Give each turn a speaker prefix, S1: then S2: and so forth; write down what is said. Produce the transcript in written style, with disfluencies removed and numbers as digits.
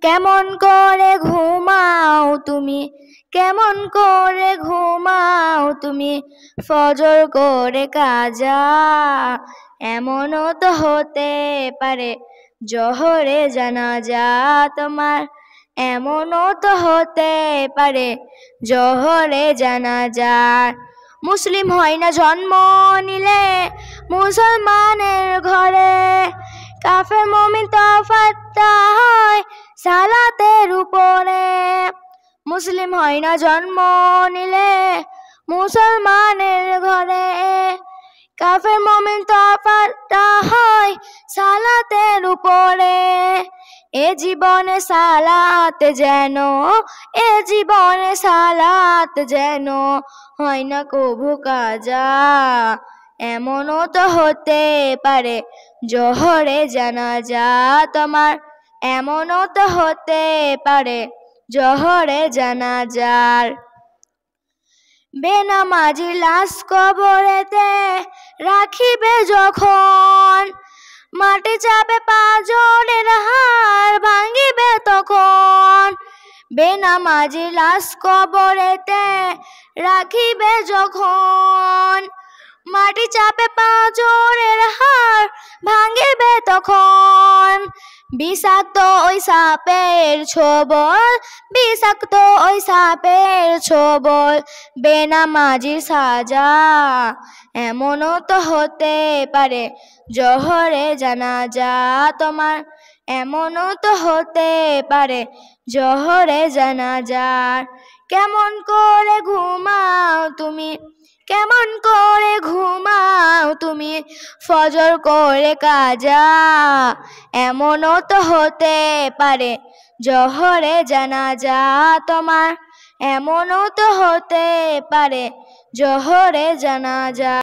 S1: কেমন করে ঘুমাও তুমি, কেমন করে ঘুমাও তুমি, ফজর করে কাজা। এমনও তো হতে পারে জোহরে জানাজা তোমার, এমনও তো হতে পারে জোহরে জানাজা। মুসলিম হয় না জন্ম নিলে মুসলমানের ঘরে, কাফের মুমিন তফাৎটা হয় সালাতের উপরে। মুসলিম হয় না জন্ম নিলে মুসলমানের ঘরে, কাফের মুমিন তফাৎটা হয় সালাতের উপরে। এ জীবনে সালাত যেন, এ জীবনে সালাত যেন হয় না কভু কাজা। এমনও তো হতে পারে জোহরে জানাজা তোমার, এমনও তো হতে পারে জোহরে জানাজার। বেনামাজি লাশ কবরেতে রাখিবে যখন, মাটি চাপে পাঁজরের হাড় ভাঙিবে তখন। বেনামাজি লাশ কবরেতে রাখিবে যখন, মাটি চাপে পাঁজরের হাড় ভাঙিবে তখন। বিষাক্ত ওই সাপের ছোবল, বিষাক্ত ওই সাপের ছোবল বেনামাজির সাজা। এমনও তো হতে পারে জোহরে জানাজা তোমার, এমনও তো হতে পারে জোহরে জানাজার। কেমন করে ঘুমাও তুমি, কেমন করে ঘুমাও তুমি, ফজর করে কাজা। এমনও তো হতে পারে জোহরে জানাজা তোমার, এমনও তো হতে পারে জোহরে জানাজা।